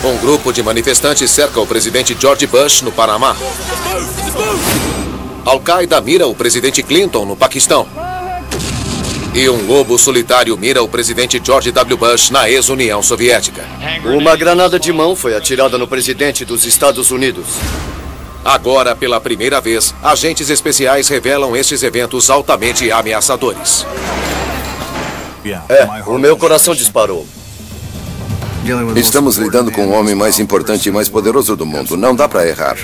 Um grupo de manifestantes cerca o presidente George Bush no Panamá. Al-Qaeda mira o presidente Clinton no Paquistão. E um lobo solitário mira o presidente George W. Bush na ex-União Soviética. Uma granada de mão foi atirada no presidente dos Estados Unidos. Agora, pela primeira vez, agentes especiais revelam estes eventos altamente ameaçadores. O meu coração disparou. Estamos lidando com o homem mais importante e mais poderoso do mundo. Não dá para errar.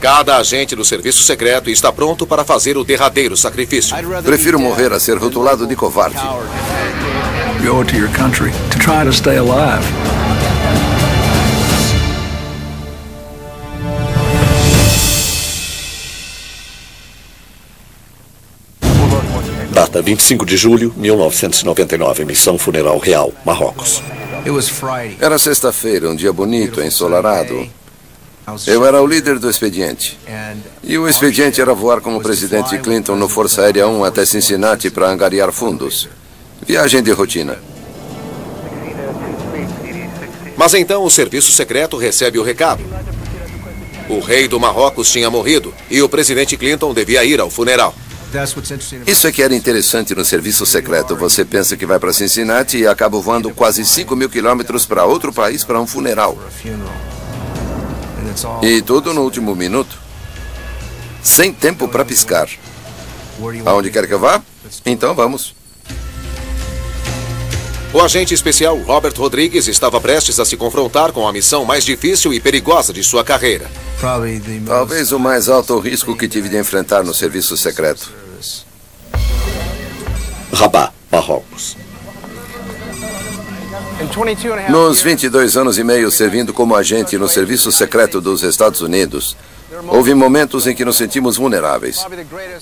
Cada agente do serviço secreto está pronto para fazer o derradeiro sacrifício. Prefiro morrer a ser rotulado de covarde. You owe it to your country to try to stay alive. Data 25 de julho, 1999. Missão Funeral Real, Marrocos. Era sexta-feira, um dia bonito, ensolarado. Eu era o líder do expediente. E o expediente era voar com o presidente Clinton no Força Aérea 1 até Cincinnati para angariar fundos. Viagem de rotina. Mas então o serviço secreto recebe o recado. O rei do Marrocos tinha morrido e o presidente Clinton devia ir ao funeral. Isso é que era interessante no serviço secreto. Você pensa que vai para Cincinnati e acaba voando quase 5.000 quilômetros para outro país para um funeral. E tudo no último minuto. Sem tempo para piscar. Aonde quer que eu vá? Então vamos. O agente especial Robert Rodrigues estava prestes a se confrontar com a missão mais difícil e perigosa de sua carreira. Talvez o mais alto risco que tive de enfrentar no serviço secreto. Rabat, Marrocos. Nos 22 anos e meio servindo como agente no serviço secreto dos Estados Unidos, houve momentos em que nos sentimos vulneráveis.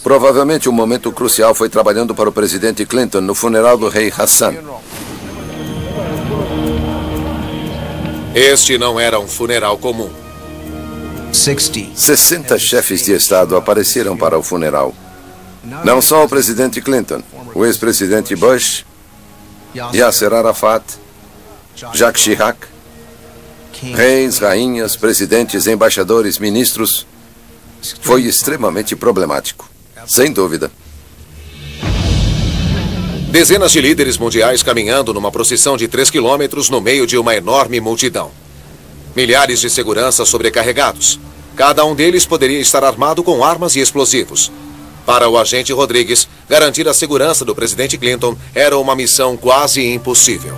Provavelmente um momento crucial foi trabalhando para o presidente Clinton no funeral do rei Hassan. Este não era um funeral comum. 60 chefes de Estado apareceram para o funeral. Não só o presidente Clinton, o ex-presidente Bush, Yasser Arafat, Jacques Chirac, reis, rainhas, presidentes, embaixadores, ministros. Foi extremamente problemático, sem dúvida. Dezenas de líderes mundiais caminhando numa procissão de 3 quilômetros no meio de uma enorme multidão. Milhares de seguranças sobrecarregados. Cada um deles poderia estar armado com armas e explosivos. Para o agente Rodrigues, garantir a segurança do presidente Clinton era uma missão quase impossível.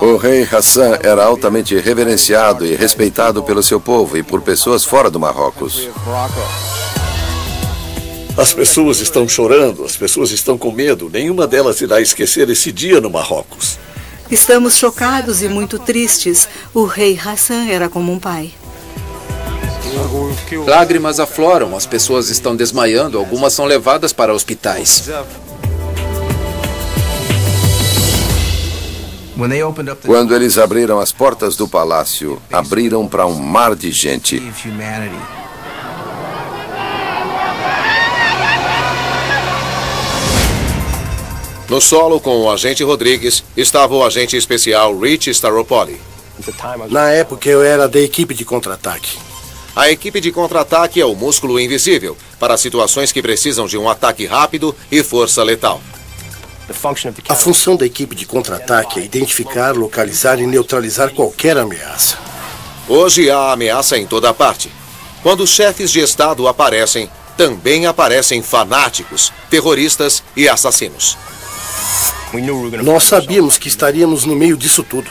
O rei Hassan era altamente reverenciado e respeitado pelo seu povo e por pessoas fora do Marrocos. As pessoas estão chorando, as pessoas estão com medo. Nenhuma delas irá esquecer esse dia no Marrocos. Estamos chocados e muito tristes. O rei Hassan era como um pai. Lágrimas afloram, as pessoas estão desmaiando, algumas são levadas para hospitais. Quando eles abriram as portas do palácio, abriram para um mar de gente. No solo, com o agente Rodrigues, estava o agente especial Rich Staropoli. Na época, eu era da equipe de contra-ataque. A equipe de contra-ataque é o músculo invisível para situações que precisam de um ataque rápido e força letal. A função da equipe de contra-ataque é identificar, localizar e neutralizar qualquer ameaça. Hoje há ameaça em toda parte. Quando os chefes de Estado aparecem, também aparecem fanáticos, terroristas e assassinos. Nós sabíamos que estaríamos no meio disso tudo.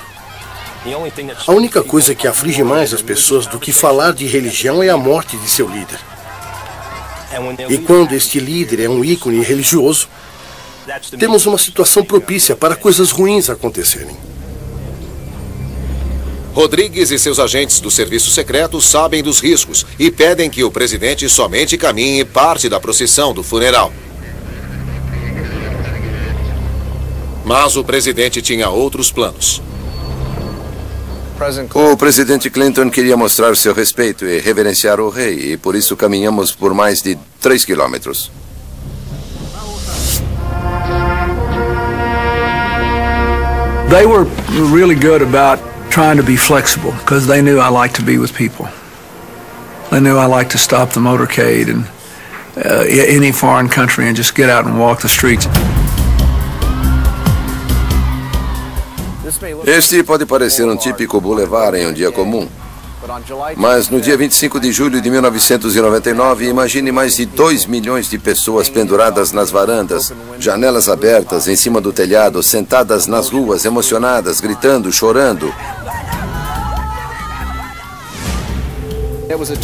A única coisa que aflige mais as pessoas do que falar de religião é a morte de seu líder. E quando este líder é um ícone religioso, temos uma situação propícia para coisas ruins acontecerem. Rodrigues e seus agentes do serviço secreto sabem dos riscos e pedem que o presidente somente caminhe parte da procissão do funeral. Mas o presidente tinha outros planos. O presidente Clinton queria mostrar seu respeito e reverenciar o rei, e por isso caminhamos por mais de 3 quilômetros. They were really good about trying to be flexible because they knew I liked to be with people. They knew I liked to stop the motorcade and any foreign country and just get out and walk the streets. Este pode parecer um típico boulevard em um dia comum. Mas no dia 25 de julho de 1999, imagine mais de 2 milhões de pessoas penduradas nas varandas, janelas abertas em cima do telhado, sentadas nas ruas, emocionadas, gritando, chorando.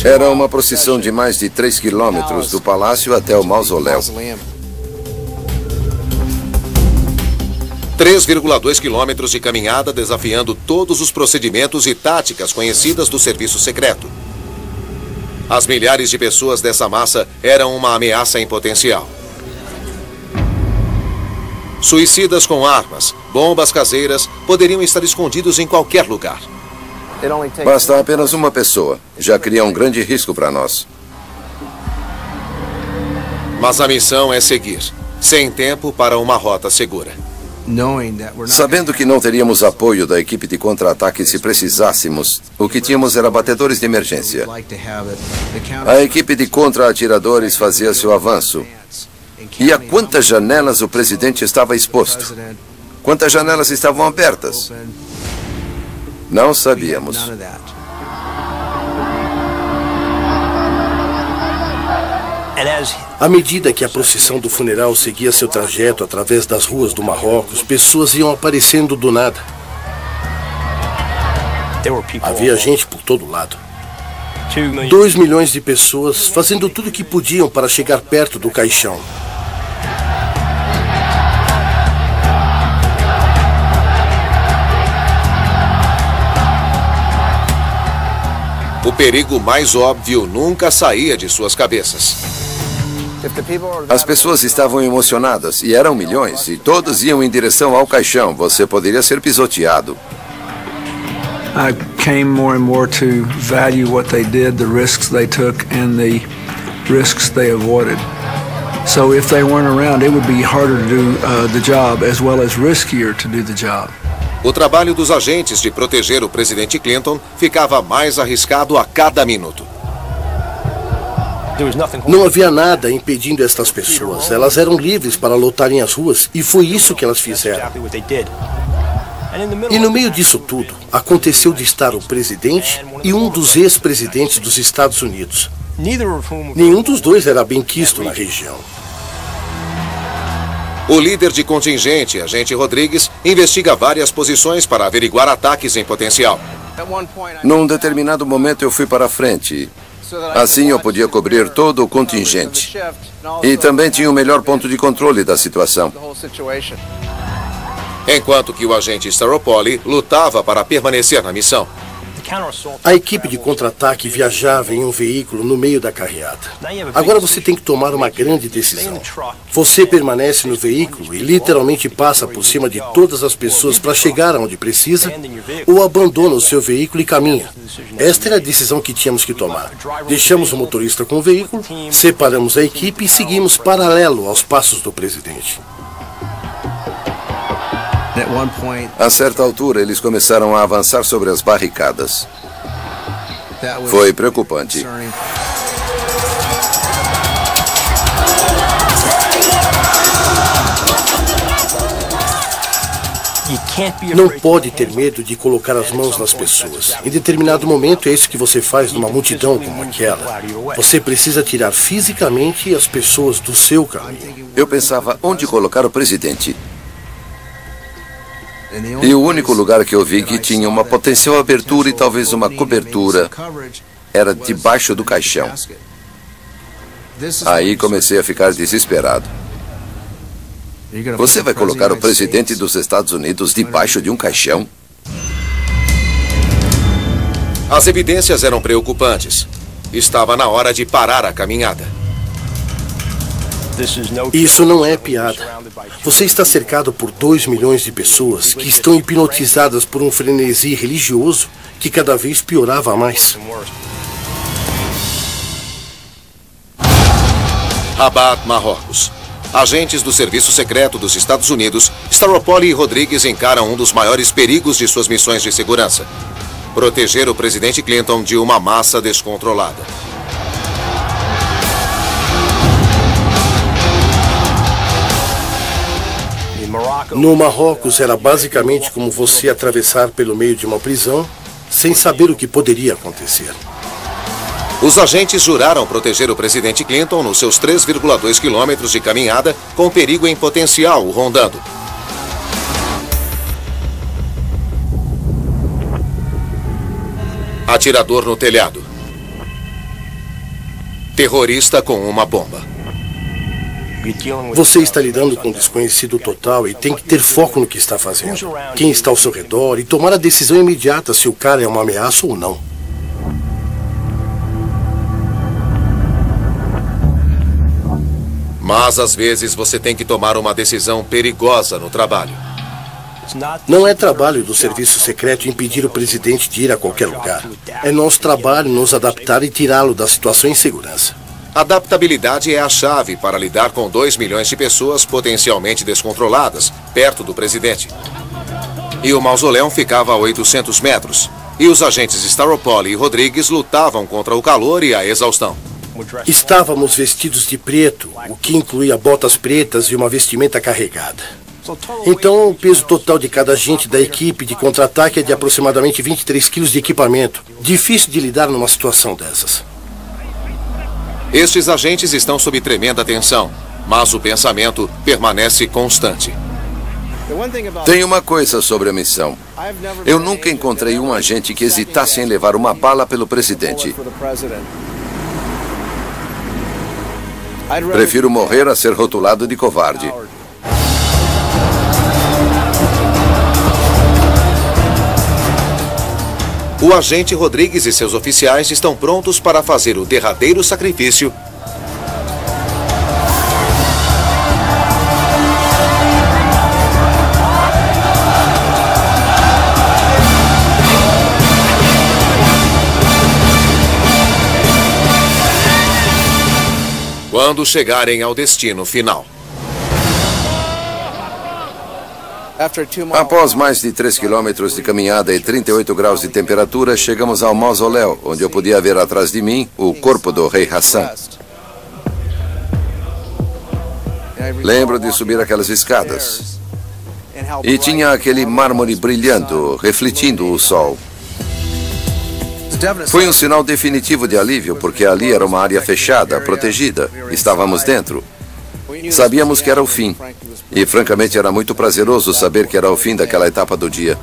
Era uma procissão de mais de 3 quilômetros do palácio até o mausoléu. 3,2 quilômetros de caminhada desafiando todos os procedimentos e táticas conhecidas do serviço secreto. As milhares de pessoas dessa massa eram uma ameaça em potencial. Suicidas com armas, bombas caseiras, poderiam estar escondidos em qualquer lugar. Basta apenas uma pessoa, já cria um grande risco para nós. Mas a missão é seguir, sem tempo para uma rota segura. Sabendo que não teríamos apoio da equipe de contra-ataque se precisássemos, o que tínhamos era batedores de emergência. A equipe de contra-atiradores fazia seu avanço. E a quantas janelas o presidente estava exposto? Quantas janelas estavam abertas? Não sabíamos. À medida que a procissão do funeral seguia seu trajeto através das ruas do Marrocos, pessoas iam aparecendo do nada. Havia gente por todo lado. 2 milhões de pessoas fazendo tudo o que podiam para chegar perto do caixão. O perigo mais óbvio nunca saía de suas cabeças. As pessoas estavam emocionadas, e eram milhões, e todos iam em direção ao caixão. Você poderia ser pisoteado. I came more and more to value what they did, the risks they took, and the risks they avoided. So if they weren't around, it would be harder to do the job, as well as riskier to do the job. O trabalho dos agentes de proteger o presidente Clinton ficava mais arriscado a cada minuto. Não havia nada impedindo estas pessoas. Elas eram livres para lotarem as ruas e foi isso que elas fizeram. E no meio disso tudo, aconteceu de estar o presidente e um dos ex-presidentes dos Estados Unidos. Nenhum dos dois era bem quisto na região. O líder de contingente, agente Rodrigues, investiga várias posições para averiguar ataques em potencial. Num determinado momento eu fui para a frente. Assim eu podia cobrir todo o contingente. E também tinha o melhor ponto de controle da situação. Enquanto que o agente Staropoli lutava para permanecer na missão. A equipe de contra-ataque viajava em um veículo no meio da carreata. Agora você tem que tomar uma grande decisão. Você permanece no veículo e literalmente passa por cima de todas as pessoas para chegar aonde precisa, ou abandona o seu veículo e caminha. Esta era a decisão que tínhamos que tomar. Deixamos o motorista com o veículo, separamos a equipe e seguimos paralelo aos passos do presidente. A certa altura, eles começaram a avançar sobre as barricadas. Foi preocupante. Não pode ter medo de colocar as mãos nas pessoas. Em determinado momento, é isso que você faz numa multidão como aquela. Você precisa tirar fisicamente as pessoas do seu caminho. Eu pensava, onde colocar o presidente? E o único lugar que eu vi que tinha uma potencial abertura e talvez uma cobertura era debaixo do caixão. Aí comecei a ficar desesperado. Você vai colocar o presidente dos Estados Unidos debaixo de um caixão? As evidências eram preocupantes. Estava na hora de parar a caminhada. Isso não é piada. Você está cercado por 2 milhões de pessoas que estão hipnotizadas por um frenesi religioso que cada vez piorava mais. Rabat, Marrocos. agentes do Serviço Secreto dos Estados Unidos, Staropoli e Rodrigues encaram um dos maiores perigos de suas missões de segurança: proteger o presidente Clinton de uma massa descontrolada. No Marrocos, era basicamente como você atravessar pelo meio de uma prisão sem saber o que poderia acontecer. Os agentes juraram proteger o presidente Clinton nos seus 3,2 quilômetros de caminhada, com perigo em potencial o rondando. Atirador no telhado. Terrorista com uma bomba. Você está lidando com um desconhecido total e tem que ter foco no que está fazendo. Quem está ao seu redor e tomar a decisão imediata se o cara é uma ameaça ou não. Mas às vezes você tem que tomar uma decisão perigosa no trabalho. Não é trabalho do serviço secreto impedir o presidente de ir a qualquer lugar. É nosso trabalho nos adaptar e tirá-lo da situação em segurança. Adaptabilidade é a chave para lidar com 2 milhões de pessoas potencialmente descontroladas, perto do presidente. E o mausoléu ficava a 800 metros. E os agentes Staropoli e Rodrigues lutavam contra o calor e a exaustão. Estávamos vestidos de preto, o que incluía botas pretas e uma vestimenta carregada. Então, o peso total de cada agente da equipe de contra-ataque é de aproximadamente 23 quilos de equipamento. Difícil de lidar numa situação dessas. Estes agentes estão sob tremenda tensão, mas o pensamento permanece constante. Tem uma coisa sobre a missão. Eu nunca encontrei um agente que hesitasse em levar uma bala pelo presidente. Prefiro morrer a ser rotulado de covarde. O agente Rodrigues e seus oficiais estão prontos para fazer o derradeiro sacrifício quando chegarem ao destino final. Após mais de 3 quilômetros de caminhada e 38 graus de temperatura, chegamos ao mausoléu, onde eu podia ver atrás de mim o corpo do rei Hassan. Lembro de subir aquelas escadas. E tinha aquele mármore brilhando, refletindo o sol. Foi um sinal definitivo de alívio, porque ali era uma área fechada, protegida. Estávamos dentro. Sabíamos que era o fim. E, francamente, era muito prazeroso saber que era o fim daquela etapa do dia.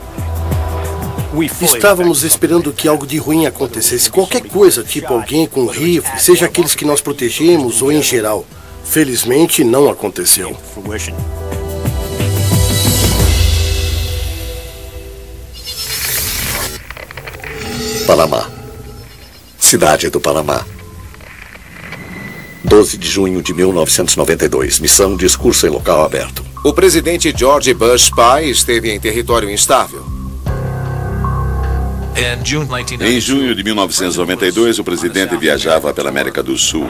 Estávamos esperando que algo de ruim acontecesse. Qualquer coisa, tipo alguém com rifle, seja aqueles que nós protegemos ou em geral. Felizmente, não aconteceu. Panamá. Cidade do Panamá. 12 de junho de 1992. Missão discurso em local aberto. O presidente George Bush pai esteve em território instável. Em junho de 1992, o presidente viajava pela América do Sul.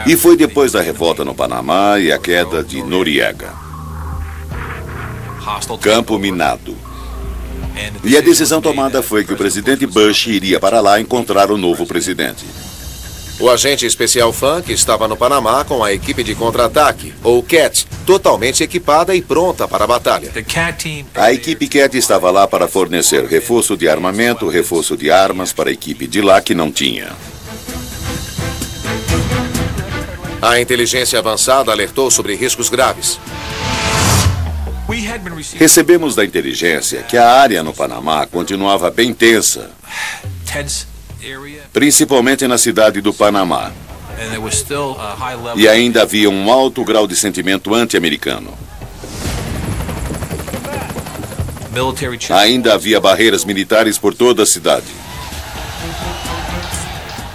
E foi depois da revolta no Panamá e a queda de Noriega. Campo minado. E a decisão tomada foi que o presidente Bush iria para lá encontrar o novo presidente. O agente especial Funk estava no Panamá com a equipe de contra-ataque, ou CAT, totalmente equipada e pronta para a batalha. A equipe CAT estava lá para fornecer reforço de armamento, reforço de armas para a equipe de lá que não tinha. A inteligência avançada alertou sobre riscos graves. Recebemos da inteligência que a área no Panamá continuava bem tensa, principalmente na cidade do Panamá. E ainda havia um alto grau de sentimento anti-americano. Ainda havia barreiras militares por toda a cidade.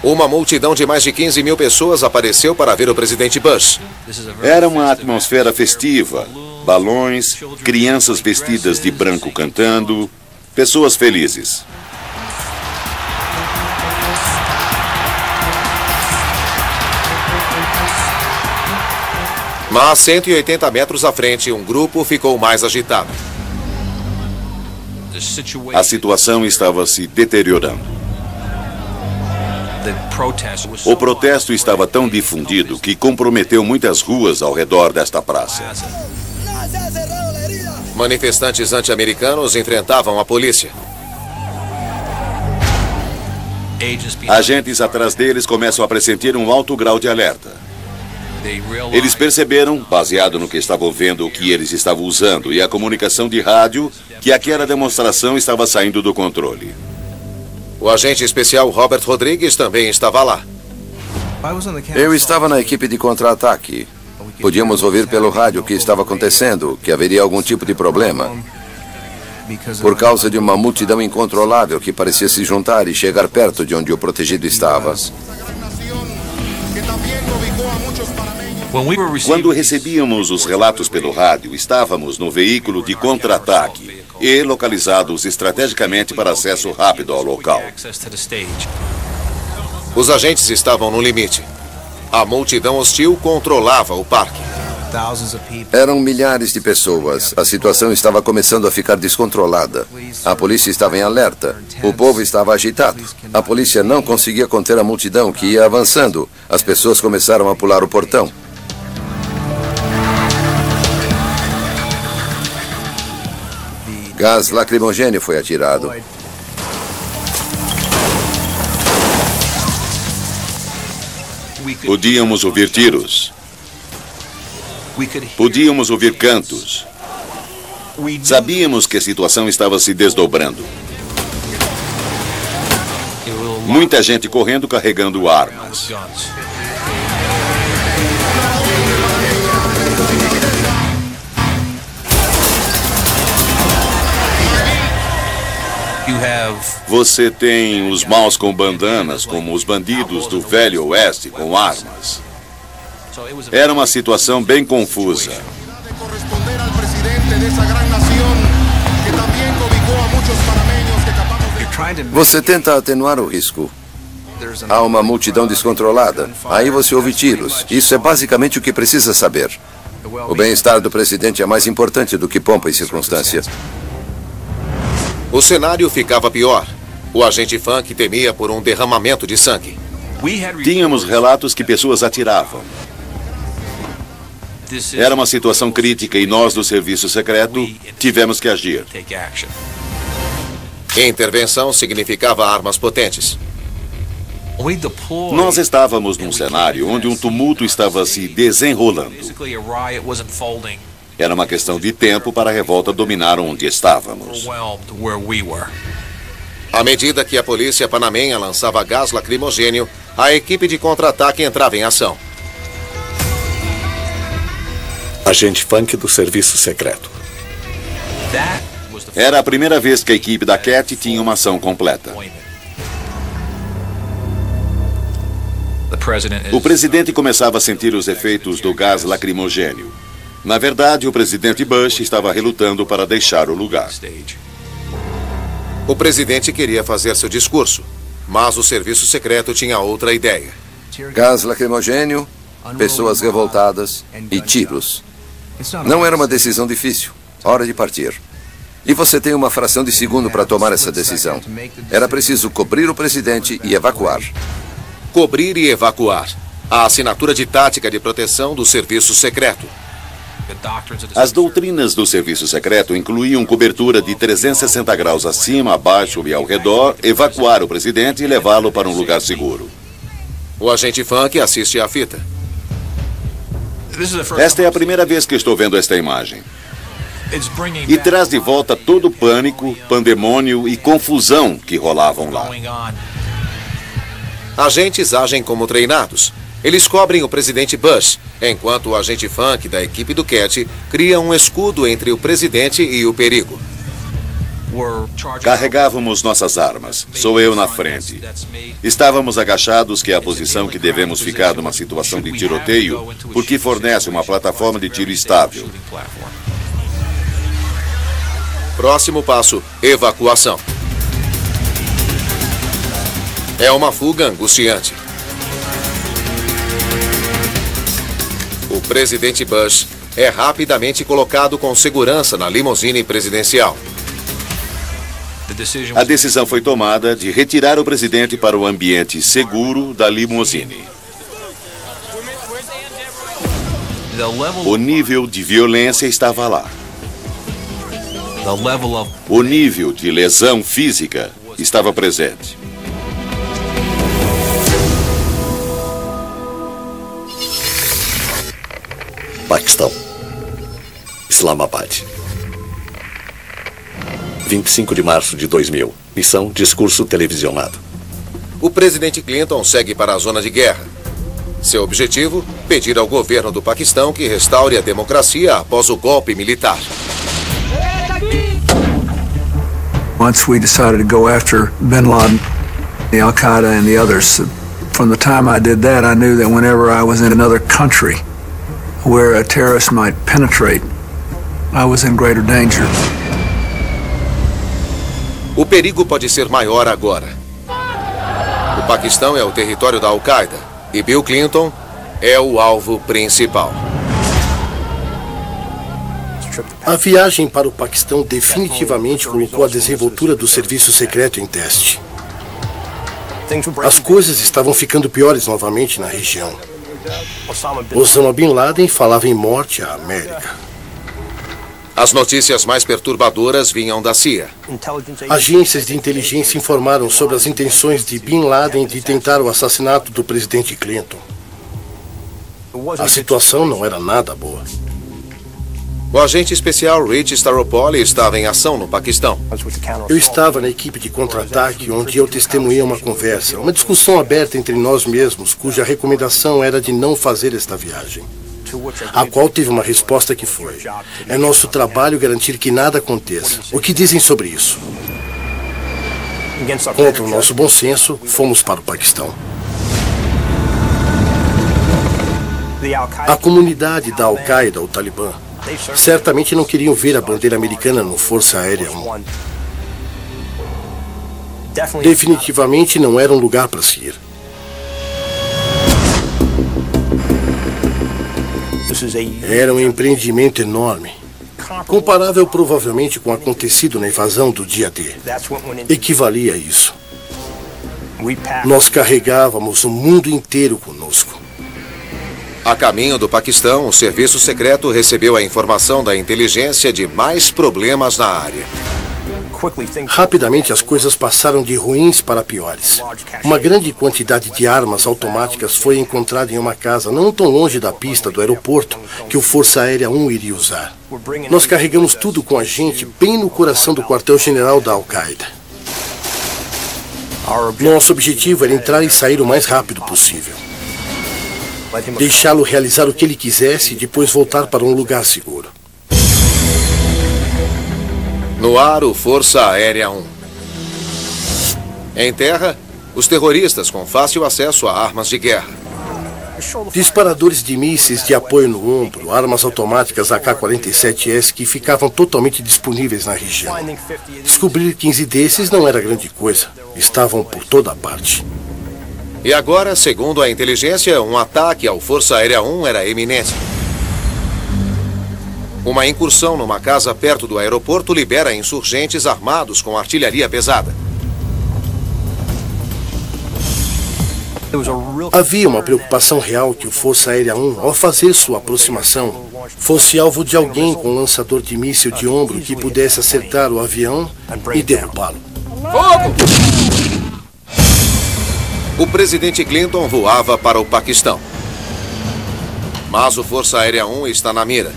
Uma multidão de mais de 15 mil pessoas apareceu para ver o presidente Bush. Era uma atmosfera festiva. Balões, crianças vestidas de branco cantando, pessoas felizes. Mas 180 metros à frente, um grupo ficou mais agitado. A situação estava se deteriorando. O protesto estava tão difundido que comprometeu muitas ruas ao redor desta praça. Manifestantes anti-americanos enfrentavam a polícia. Agentes atrás deles começam a pressentir um alto grau de alerta. Eles perceberam, baseado no que estavam vendo, o que eles estavam usando e a comunicação de rádio, que aquela demonstração estava saindo do controle. O agente especial Robert Rodrigues também estava lá. Eu estava na equipe de contra-ataque. Podíamos ouvir pelo rádio o que estava acontecendo, que haveria algum tipo de problema. Por causa de uma multidão incontrolável que parecia se juntar e chegar perto de onde o protegido estava. Quando recebíamos os relatos pelo rádio, estávamos no veículo de contra-ataque e localizados estrategicamente para acesso rápido ao local. Os agentes estavam no limite. A multidão hostil controlava o parque. Eram milhares de pessoas. A situação estava começando a ficar descontrolada. A polícia estava em alerta. O povo estava agitado. A polícia não conseguia conter a multidão que ia avançando. As pessoas começaram a pular o portão. Gás lacrimogêneo foi atirado. Podíamos ouvir tiros. Podíamos ouvir cantos. Sabíamos que a situação estava se desdobrando. Muita gente correndo carregando armas. Você tem os maus com bandanas, como os bandidos do Velho Oeste com armas. Era uma situação bem confusa. Você tenta atenuar o risco. Há uma multidão descontrolada. Aí você ouve tiros. Isso é basicamente o que precisa saber. O bem-estar do presidente é mais importante do que pompa e circunstância. O cenário ficava pior. O agente Funk temia por um derramamento de sangue. Tínhamos relatos que pessoas atiravam. Era uma situação crítica e nós, do serviço secreto, tivemos que agir. Intervenção significava armas potentes. Nós estávamos num cenário onde um tumulto estava se desenrolando. Era uma questão de tempo para a revolta dominar onde estávamos. À medida que a polícia panamenha lançava gás lacrimogênio, a equipe de contra-ataque entrava em ação. Agente Funk do Serviço Secreto. Era a primeira vez que a equipe da CAT tinha uma ação completa. O presidente começava a sentir os efeitos do gás lacrimogênio. Na verdade, o presidente Bush estava relutando para deixar o lugar. O presidente queria fazer seu discurso, mas o serviço secreto tinha outra ideia. Gás lacrimogênio, pessoas revoltadas e tiros. Não era uma decisão difícil. Hora de partir. E você tem uma fração de segundo para tomar essa decisão. Era preciso cobrir o presidente e evacuar. Cobrir e evacuar. A assinatura de tática de proteção do serviço secreto. As doutrinas do serviço secreto incluíam cobertura de 360 graus acima, abaixo e ao redor, evacuar o presidente e levá-lo para um lugar seguro. O agente Funk assiste à fita. Esta é a primeira vez que estou vendo esta imagem. E traz de volta todo o pânico, pandemônio e confusão que rolavam lá. Agentes agem como treinados. Eles cobrem o presidente Bush, enquanto o agente Funk da equipe do CAT cria um escudo entre o presidente e o perigo. Carregávamos nossas armas. Sou eu na frente. Estávamos agachados, que é a posição que devemos ficar numa situação de tiroteio, porque fornece uma plataforma de tiro estável. Próximo passo, evacuação. É uma fuga angustiante. O presidente Bush é rapidamente colocado com segurança na limusine presidencial. A decisão foi tomada de retirar o presidente para o ambiente seguro da limusine. O nível de violência estava lá. O nível de lesão física estava presente. Paquistão, Islamabad, 25 de março de 2000. Missão discurso televisionado. O presidente Clinton segue para a zona de guerra. Seu objetivo, pedir ao governo do Paquistão que restaure a democracia após o golpe militar. Once we decided to go after bin Laden, the Al-Qaeda and the others, from the time I did that, I knew that whenever I was in another country where a terrorist might penetrate, I was in greater danger. O perigo pode ser maior agora. O Paquistão é o território da Al-Qaeda e Bill Clinton é o alvo principal. A viagem para o Paquistão definitivamente colocou a desenvoltura do serviço secreto em teste. As coisas estavam ficando piores novamente na região. Osama Bin Laden falava em morte à América. As notícias mais perturbadoras vinham da CIA. Agências de inteligência informaram sobre as intenções de Bin Laden de tentar o assassinato do presidente Clinton. A situação não era nada boa. O agente especial Rich Staropoli estava em ação no Paquistão. Eu estava na equipe de contra-ataque, onde eu testemunhei uma conversa, uma discussão aberta entre nós mesmos, cuja recomendação era de não fazer esta viagem. A qual teve uma resposta que foi: é nosso trabalho garantir que nada aconteça. O que dizem sobre isso? Contra o nosso bom senso, fomos para o Paquistão. A comunidade da Al-Qaeda, o Talibã, certamente não queriam ver a bandeira americana no Força Aérea 1. Definitivamente não era um lugar para se ir. Era um empreendimento enorme, comparável provavelmente com o acontecido na invasão do dia D. Equivalia a isso. Nós carregávamos o mundo inteiro conosco. A caminho do Paquistão, o serviço secreto recebeu a informação da inteligência de mais problemas na área. Rapidamente as coisas passaram de ruins para piores. Uma grande quantidade de armas automáticas foi encontrada em uma casa não tão longe da pista do aeroporto que o Força Aérea 1 iria usar. Nós carregamos tudo com a gente bem no coração do quartel-general da Al-Qaeda. Nosso objetivo era entrar e sair o mais rápido possível. Deixá-lo realizar o que ele quisesse e depois voltar para um lugar seguro. No ar, o Força Aérea 1. Em terra, os terroristas com fácil acesso a armas de guerra. Disparadores de mísseis de apoio no ombro, armas automáticas AK-47S que ficavam totalmente disponíveis na região. Descobrir 15 desses não era grande coisa. Estavam por toda parte. E agora, segundo a inteligência, um ataque ao Força Aérea 1 era iminente. Uma incursão numa casa perto do aeroporto libera insurgentes armados com artilharia pesada. Havia uma preocupação real que o Força Aérea 1, ao fazer sua aproximação, fosse alvo de alguém com um lançador de míssil de ombro que pudesse acertar o avião e derrubá-lo. Fogo! O presidente Clinton voava para o Paquistão. Mas o Força Aérea 1 está na mira.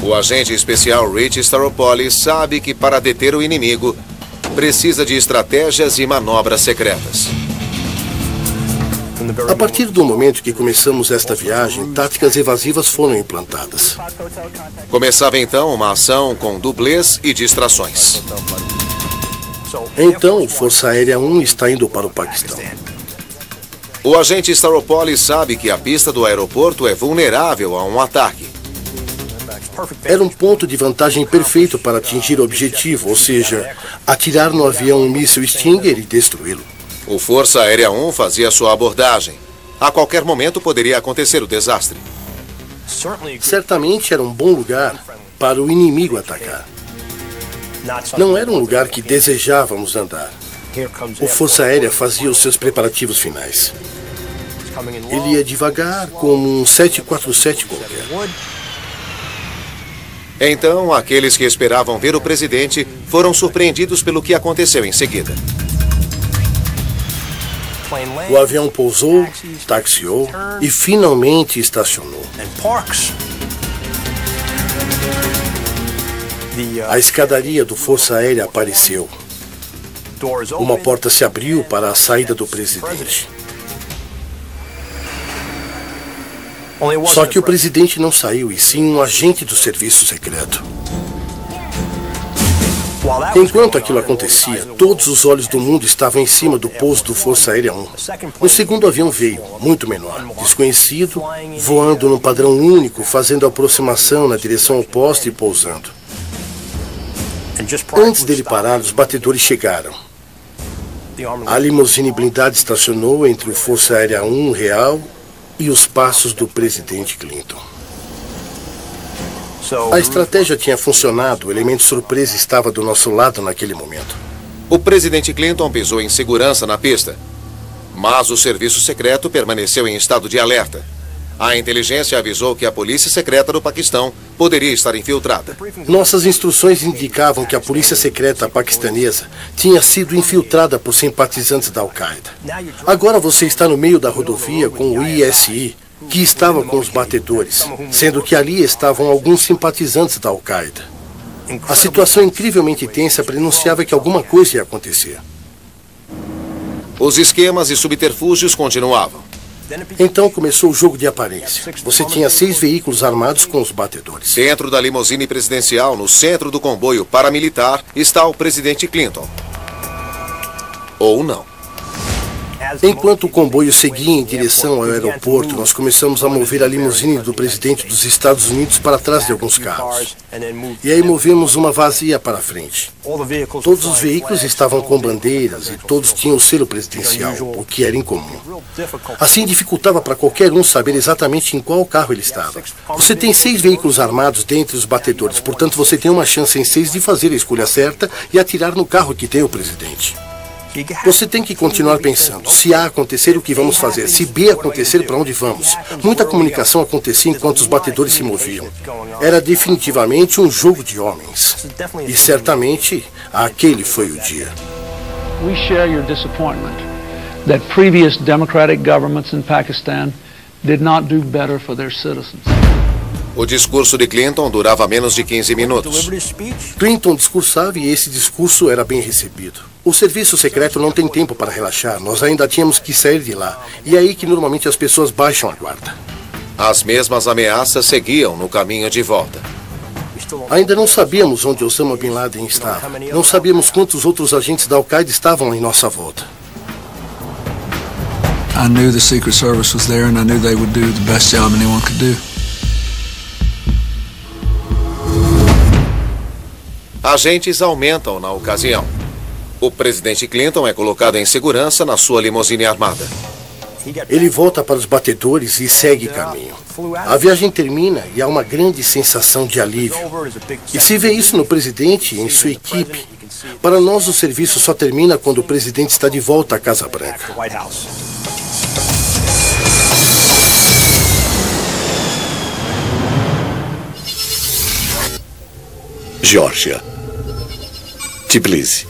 O agente especial Rich Staropoli sabe que para deter o inimigo, precisa de estratégias e manobras secretas. A partir do momento que começamos esta viagem, táticas evasivas foram implantadas. Começava então uma ação com dublês e distrações. Então, o Força Aérea 1 está indo para o Paquistão. O agente Staropoli sabe que a pista do aeroporto é vulnerável a um ataque. Era um ponto de vantagem perfeito para atingir o objetivo, ou seja, atirar no avião um míssil Stinger e destruí-lo. O Força Aérea 1 fazia sua abordagem. A qualquer momento poderia acontecer o desastre. Certamente era um bom lugar para o inimigo atacar. Não era um lugar que desejávamos andar. A Força Aérea fazia os seus preparativos finais. Ele ia devagar, como um 747 qualquer. Então, aqueles que esperavam ver o presidente foram surpreendidos pelo que aconteceu em seguida. O avião pousou, taxiou e finalmente estacionou. A escadaria do Força Aérea apareceu. Uma porta se abriu para a saída do presidente. Só que o presidente não saiu, e sim um agente do serviço secreto. Enquanto aquilo acontecia, todos os olhos do mundo estavam em cima do pouso do Força Aérea 1. O segundo avião veio, muito menor, desconhecido, voando num padrão único, fazendo aproximação na direção oposta e pousando. Antes dele parar, os batedores chegaram. A limusine blindada estacionou entre o Força Aérea 1 real e os passos do presidente Clinton. A estratégia tinha funcionado, o elemento surpresa estava do nosso lado naquele momento. O presidente Clinton pisou em segurança na pista, mas o serviço secreto permaneceu em estado de alerta. A inteligência avisou que a polícia secreta do Paquistão poderia estar infiltrada. Nossas instruções indicavam que a polícia secreta paquistanesa tinha sido infiltrada por simpatizantes da Al-Qaeda. Agora você está no meio da rodovia com o ISI, que estava com os batedores, sendo que ali estavam alguns simpatizantes da Al-Qaeda. A situação incrivelmente tensa prenunciava que alguma coisa ia acontecer. Os esquemas e subterfúgios continuavam. Então começou o jogo de aparência. Você tinha 6 veículos armados com os batedores. Dentro da limusine presidencial, no centro do comboio paramilitar, está o presidente Clinton. Ou não. Enquanto o comboio seguia em direção ao aeroporto, nós começamos a mover a limusine do presidente dos Estados Unidos para trás de alguns carros. E aí movemos uma vazia para frente. Todos os veículos estavam com bandeiras e todos tinham o selo presidencial, o que era incomum. Assim dificultava para qualquer um saber exatamente em qual carro ele estava. Você tem 6 veículos armados dentre os batedores, portanto você tem uma chance em 6 de fazer a escolha certa e atirar no carro que tem o presidente. Você tem que continuar pensando, se A acontecer, o que vamos fazer? Se B acontecer, para onde vamos? Muita comunicação acontecia enquanto os batedores se moviam. Era definitivamente um jogo de homens. E certamente, aquele foi o dia. We share your disappointment that previous democratic governments in Pakistan did not do better for their citizens. O discurso de Clinton durava menos de 15 minutos. Clinton discursava e esse discurso era bem recebido. O serviço secreto não tem tempo para relaxar. Nós ainda tínhamos que sair de lá. E é aí que normalmente as pessoas baixam a guarda. As mesmas ameaças seguiam no caminho de volta. Ainda não sabíamos onde Osama Bin Laden estava. Não sabíamos quantos outros agentes da Al-Qaeda estavam em nossa volta. I knew the Secret Service was there and I knew they would do the best job anyone could do. Agentes aumentam na ocasião. O presidente Clinton é colocado em segurança na sua limusine armada. Ele volta para os batedores e segue caminho. A viagem termina e há uma grande sensação de alívio. E se vê isso no presidente e em sua equipe. Para nós, o serviço só termina quando o presidente está de volta à Casa Branca. Geórgia. Tbilisi.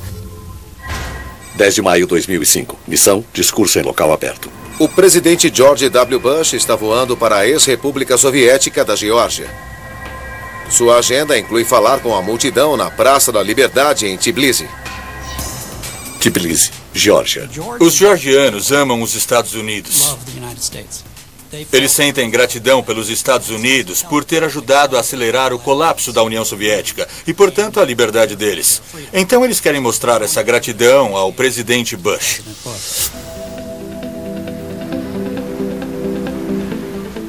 10 de maio de 2005. Missão, discurso em local aberto. O presidente George W. Bush está voando para a ex-república soviética da Geórgia. Sua agenda inclui falar com a multidão na Praça da Liberdade em Tbilisi. Tbilisi, Geórgia. Os georgianos amam os Estados Unidos. Eles sentem gratidão pelos Estados Unidos por ter ajudado a acelerar o colapso da União Soviética e, portanto, a liberdade deles. Então, eles querem mostrar essa gratidão ao presidente Bush.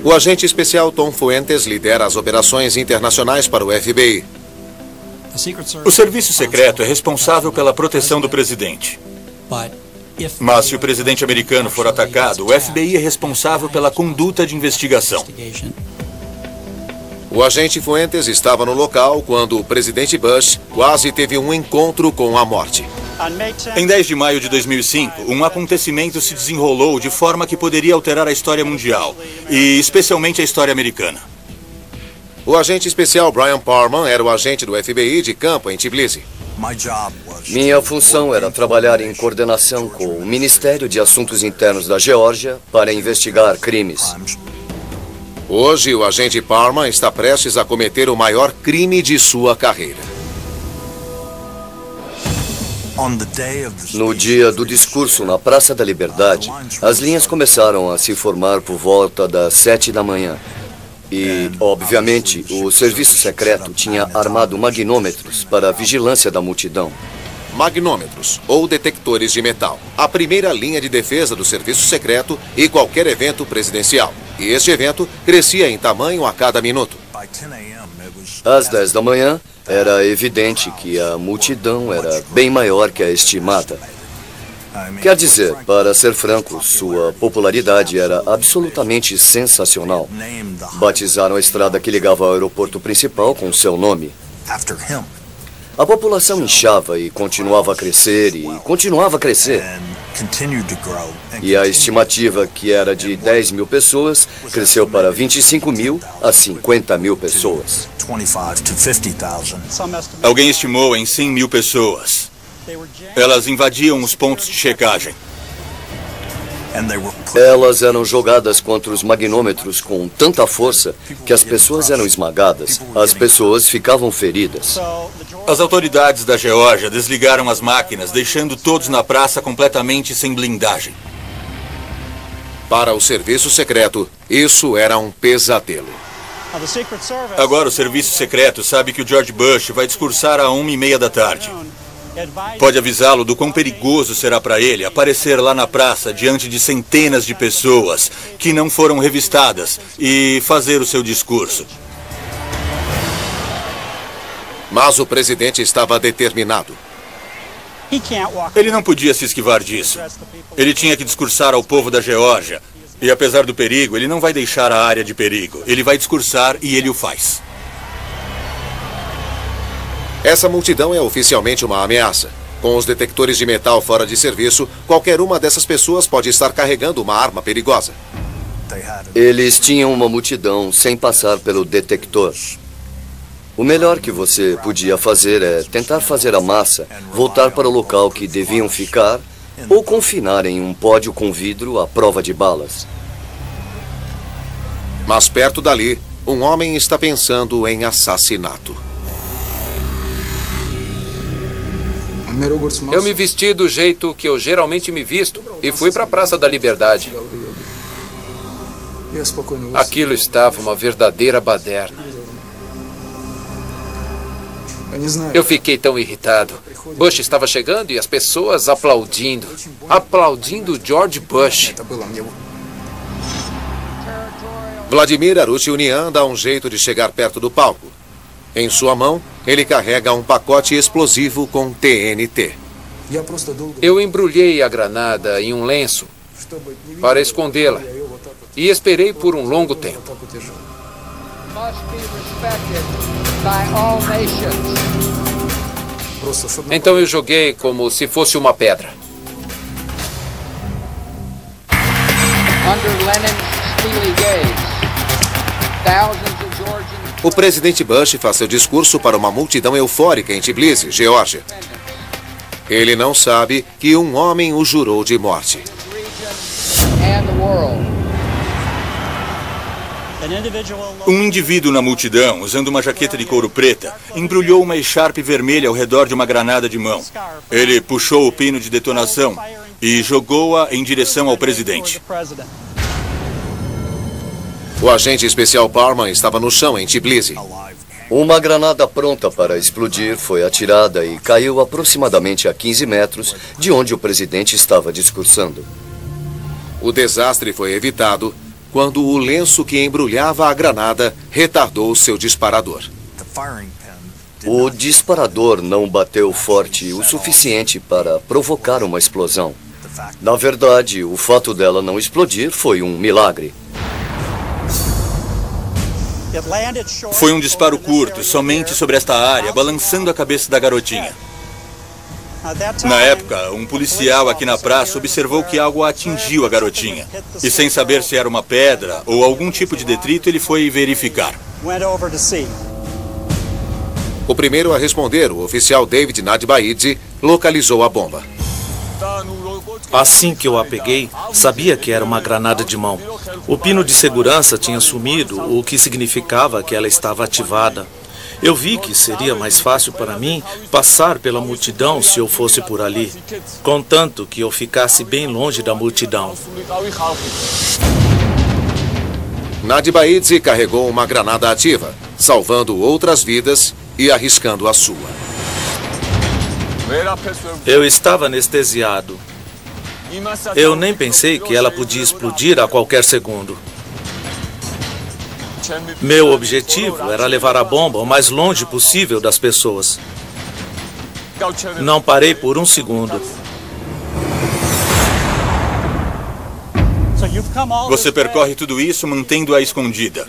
O agente especial Tom Fuentes lidera as operações internacionais para o FBI. O serviço secreto é responsável pela proteção do presidente. Mas se o presidente americano for atacado, o FBI é responsável pela conduta de investigação. O agente Fuentes estava no local quando o presidente Bush quase teve um encontro com a morte. Em 10 de maio de 2005, um acontecimento se desenrolou de forma que poderia alterar a história mundial, e especialmente a história americana. O agente especial Brian Parman era o agente do FBI de campo em Tbilisi. Minha função era trabalhar em coordenação com o Ministério de Assuntos Internos da Geórgia para investigar crimes. Hoje, o agente Parman está prestes a cometer o maior crime de sua carreira. No dia do discurso na Praça da Liberdade, as linhas começaram a se formar por volta das 7 da manhã. E, obviamente, o serviço secreto tinha armado magnômetros para a vigilância da multidão. Magnômetros, ou detectores de metal, a primeira linha de defesa do serviço secreto e qualquer evento presidencial. E este evento crescia em tamanho a cada minuto. Às 10 da manhã, era evidente que a multidão era bem maior que a estimada. Quer dizer, para ser franco, sua popularidade era absolutamente sensacional. Batizaram a estrada que ligava ao aeroporto principal com seu nome. A população inchava e continuava a crescer e continuava a crescer. E a estimativa, que era de 10 mil pessoas, cresceu para 25 mil a 50 mil pessoas. Alguém estimou em 100 mil pessoas. Elas invadiam os pontos de checagem. Elas eram jogadas contra os magnômetros com tanta força que as pessoas eram esmagadas. As pessoas ficavam feridas. As autoridades da Geórgia desligaram as máquinas, deixando todos na praça completamente sem blindagem. Para o serviço secreto, isso era um pesadelo. Agora o serviço secreto sabe que o George Bush vai discursar às 1h30 da tarde. Pode avisá-lo do quão perigoso será para ele aparecer lá na praça diante de centenas de pessoas que não foram revistadas e fazer o seu discurso. Mas o presidente estava determinado. Ele não podia se esquivar disso. Ele tinha que discursar ao povo da Geórgia. E apesar do perigo, ele não vai deixar a área de perigo. Ele vai discursar e ele o faz. Essa multidão é oficialmente uma ameaça. Com os detectores de metal fora de serviço, qualquer uma dessas pessoas pode estar carregando uma arma perigosa. Eles tinham uma multidão sem passar pelo detector. O melhor que você podia fazer é tentar fazer a massa voltar para o local que deviam ficar ou confinar em um pódio com vidro à prova de balas. Mas perto dali, um homem está pensando em assassinato. Eu me vesti do jeito que eu geralmente me visto e fui para a Praça da Liberdade. Aquilo estava uma verdadeira baderna. Eu fiquei tão irritado. Bush estava chegando e as pessoas aplaudindo. Aplaudindo George Bush. Vladimir Arutyunian dá um jeito de chegar perto do palco. Em sua mão, ele carrega um pacote explosivo com TNT. Eu embrulhei a granada em um lenço para escondê-la e esperei por um longo tempo. Então eu joguei como se fosse uma pedra. O presidente Bush faz seu discurso para uma multidão eufórica em Tbilisi, Geórgia. Ele não sabe que um homem o jurou de morte. Um indivíduo na multidão, usando uma jaqueta de couro preta, embrulhou uma echarpe vermelha ao redor de uma granada de mão. Ele puxou o pino de detonação e jogou-a em direção ao presidente. O agente especial Parman estava no chão em Tbilisi. Uma granada pronta para explodir foi atirada e caiu aproximadamente a 15 metros de onde o presidente estava discursando. O desastre foi evitado quando o lenço que embrulhava a granada retardou seu disparador. O disparador não bateu forte o suficiente para provocar uma explosão. Na verdade, o fato dela não explodir foi um milagre. Foi um disparo curto, somente sobre esta área, balançando a cabeça da garotinha. Na época, um policial aqui na praça observou que algo atingiu a garotinha. E sem saber se era uma pedra ou algum tipo de detrito, ele foi verificar. O primeiro a responder, o oficial David Nadbaid, localizou a bomba. Assim que eu a peguei, sabia que era uma granada de mão. O pino de segurança tinha sumido, o que significava que ela estava ativada. Eu vi que seria mais fácil para mim passar pela multidão se eu fosse por ali, contanto que eu ficasse bem longe da multidão. Nadbaid carregou uma granada ativa, salvando outras vidas e arriscando a sua. Eu estava anestesiado. Eu nem pensei que ela podia explodir a qualquer segundo. Meu objetivo era levar a bomba o mais longe possível das pessoas. Não parei por um segundo. Você percorre tudo isso mantendo-a escondida.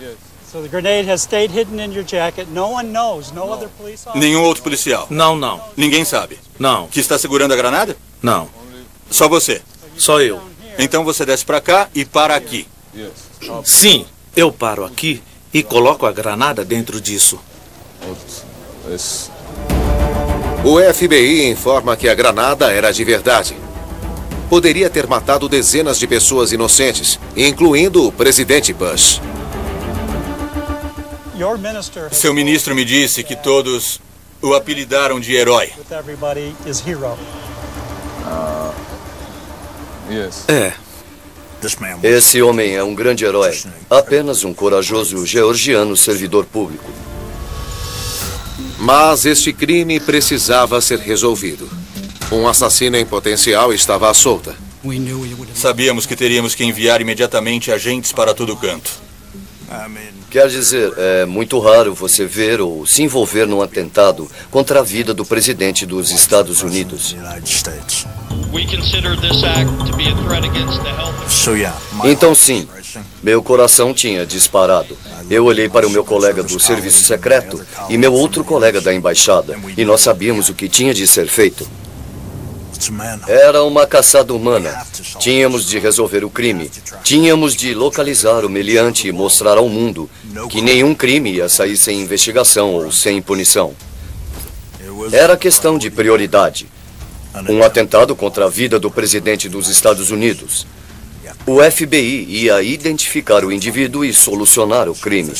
Nenhum outro policial? Não. Ninguém sabe? Não. Que está segurando a granada? Não. Só você? Só eu. Então você desce para cá e para aqui. Sim, eu paro aqui e coloco a granada dentro disso. O FBI informa que a granada era de verdade. Poderia ter matado dezenas de pessoas inocentes, incluindo o presidente Bush. Seu ministro me disse que todos o apelidaram de herói. É. Esse homem é um grande herói. Apenas um corajoso georgiano servidor público. Mas este crime precisava ser resolvido. Um assassino em potencial estava à solta. Sabíamos que teríamos que enviar imediatamente agentes para todo canto. Quer dizer, é muito raro você ver ou se envolver num atentado contra a vida do presidente dos Estados Unidos. Então sim, meu coração tinha disparado. Eu olhei para o meu colega do serviço secreto e meu outro colega da embaixada, e nós sabíamos o que tinha de ser feito. Era uma caçada humana. Tínhamos de resolver o crime. Tínhamos de localizar o meliante e mostrar ao mundo que nenhum crime ia sair sem investigação ou sem punição. Era questão de prioridade. Um atentado contra a vida do presidente dos Estados Unidos. O FBI ia identificar o indivíduo e solucionar o crime.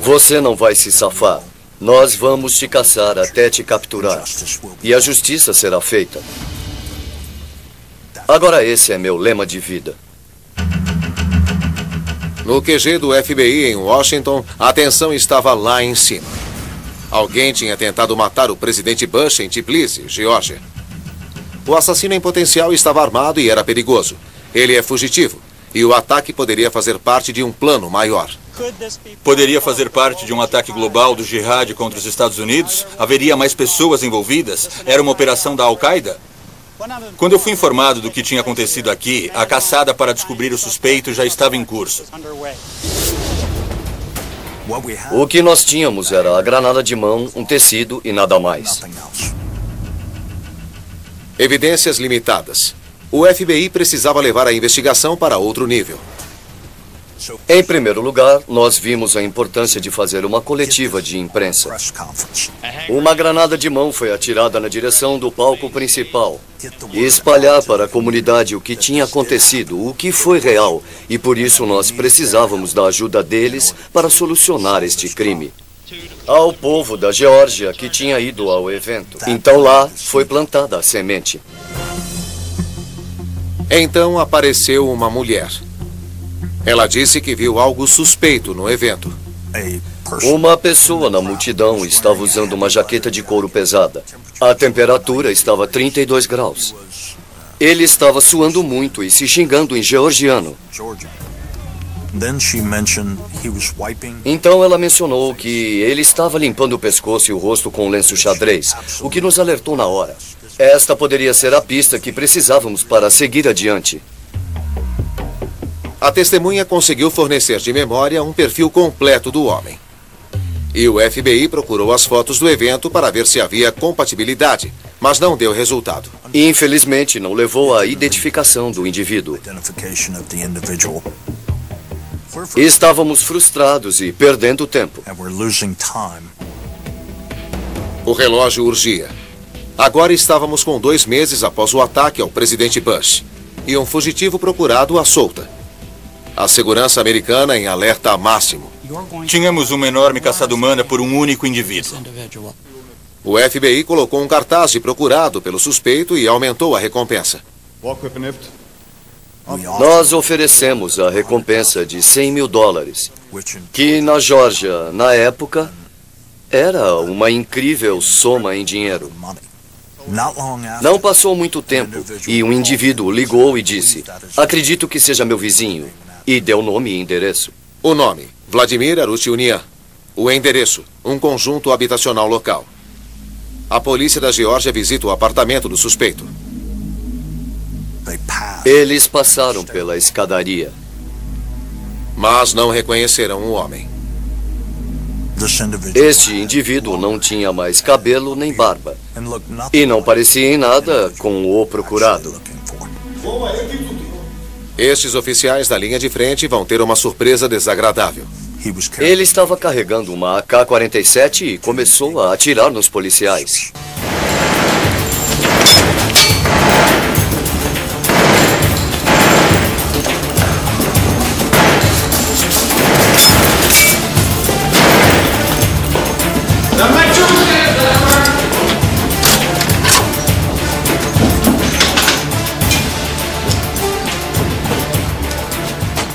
Você não vai se safar. Nós vamos te caçar até te capturar. E a justiça será feita. Agora esse é meu lema de vida. No QG do FBI em Washington, a tensão estava lá em cima. Alguém tinha tentado matar o presidente Bush em Tbilisi, Geórgia. O assassino em potencial estava armado e era perigoso. Ele é fugitivo, e o ataque poderia fazer parte de um plano maior. Poderia fazer parte de um ataque global do Jihad contra os Estados Unidos? Haveria mais pessoas envolvidas? Era uma operação da Al-Qaeda? Quando eu fui informado do que tinha acontecido aqui, a caçada para descobrir o suspeito já estava em curso. O que nós tínhamos era a granada de mão, um tecido e nada mais. Evidências limitadas. O FBI precisava levar a investigação para outro nível. Em primeiro lugar, nós vimos a importância de fazer uma coletiva de imprensa. Uma granada de mão foi atirada na direção do palco principal e espalhar para a comunidade o que tinha acontecido, o que foi real, e por isso nós precisávamos da ajuda deles para solucionar este crime. Ao povo da Geórgia que tinha ido ao evento. Então lá foi plantada a semente. Então apareceu uma mulher. Ela disse que viu algo suspeito no evento. Uma pessoa na multidão estava usando uma jaqueta de couro pesada. A temperatura estava 32 graus. Ele estava suando muito e se xingando em georgiano. Então ela mencionou que ele estava limpando o pescoço e o rosto com um lenço xadrez, o que nos alertou na hora. Esta poderia ser a pista que precisávamos para seguir adiante. A testemunha conseguiu fornecer de memória um perfil completo do homem. E o FBI procurou as fotos do evento para ver se havia compatibilidade, mas não deu resultado. E, infelizmente, não levou à identificação do indivíduo. Estávamos frustrados e perdendo tempo. O relógio urgia. Agora estávamos com 2 meses após o ataque ao presidente Bush e um fugitivo procurado à solta. A segurança americana em alerta máximo. Tínhamos uma enorme caçada humana por um único indivíduo. O FBI colocou um cartaz de procurado pelo suspeito e aumentou a recompensa. Nós oferecemos a recompensa de $100 mil, que na Geórgia, na época, era uma incrível soma em dinheiro. Não passou muito tempo e um indivíduo ligou e disse: "Acredito que seja meu vizinho", e deu nome e endereço. O nome: Vladimir Arutyunian. O endereço: um conjunto habitacional local. A polícia da Geórgia visita o apartamento do suspeito. Eles passaram pela escadaria, mas não reconheceram o homem. Este indivíduo não tinha mais cabelo nem barba e não parecia em nada com o procurado. Estes oficiais da linha de frente vão ter uma surpresa desagradável. Ele estava carregando uma AK-47 e começou a atirar nos policiais.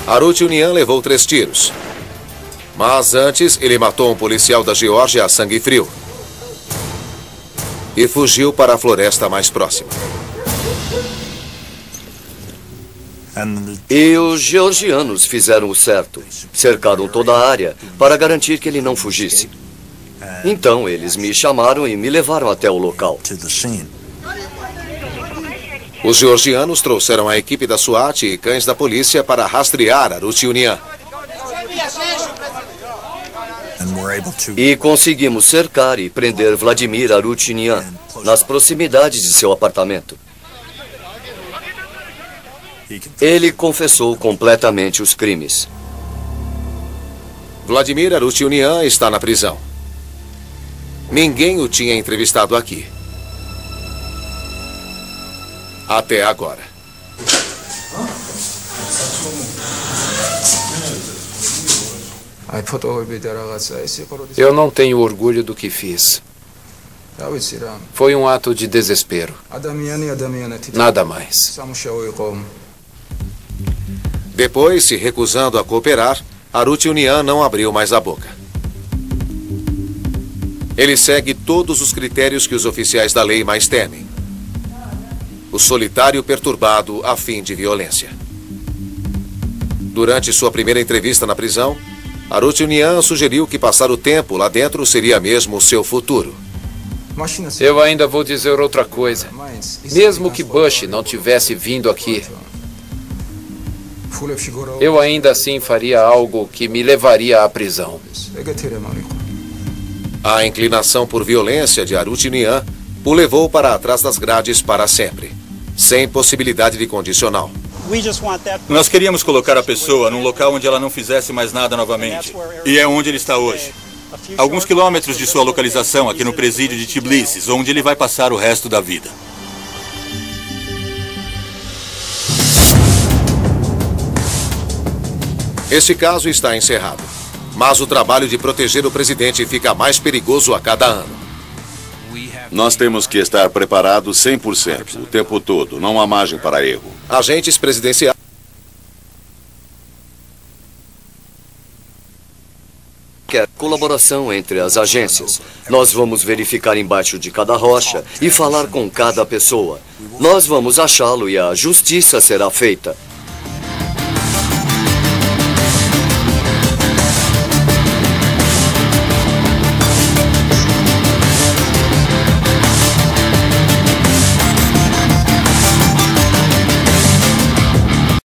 Arutyunian levou 3 tiros. Mas antes, ele matou um policial da Geórgia a sangue frio. E fugiu para a floresta mais próxima. E os georgianos fizeram o certo. Cercaram toda a área para garantir que ele não fugisse. Então, eles me chamaram e me levaram até o local. Os georgianos trouxeram a equipe da SWAT e cães da polícia para rastrear Arutyunian. E conseguimos cercar e prender Vladimir Arutyunian nas proximidades de seu apartamento. Ele confessou completamente os crimes. Vladimir Arutyunian está na prisão. Ninguém o tinha entrevistado aqui. Até agora. Eu não tenho orgulho do que fiz. Foi um ato de desespero. Nada mais. Depois, se recusando a cooperar, Arutyunian não abriu mais a boca. Ele segue todos os critérios que os oficiais da lei mais temem. O solitário perturbado a fim de violência. Durante sua primeira entrevista na prisão, Arutyunian sugeriu que passar o tempo lá dentro seria mesmo o seu futuro. Eu ainda vou dizer outra coisa. Mesmo que Bush não tivesse vindo aqui, eu ainda assim faria algo que me levaria à prisão. A inclinação por violência de Arutyunian o levou para atrás das grades para sempre, sem possibilidade de condicional. Nós queríamos colocar a pessoa num local onde ela não fizesse mais nada novamente. E é onde ele está hoje. Alguns quilômetros de sua localização, aqui no presídio de Tbilisi, onde ele vai passar o resto da vida. Este caso está encerrado, mas o trabalho de proteger o presidente fica mais perigoso a cada ano. Nós temos que estar preparados 100%, o tempo todo. Não há margem para erro. Agentes presidenciais quer colaboração entre as agências. Nós vamos verificar embaixo de cada rocha e falar com cada pessoa. Nós vamos achá-lo e a justiça será feita.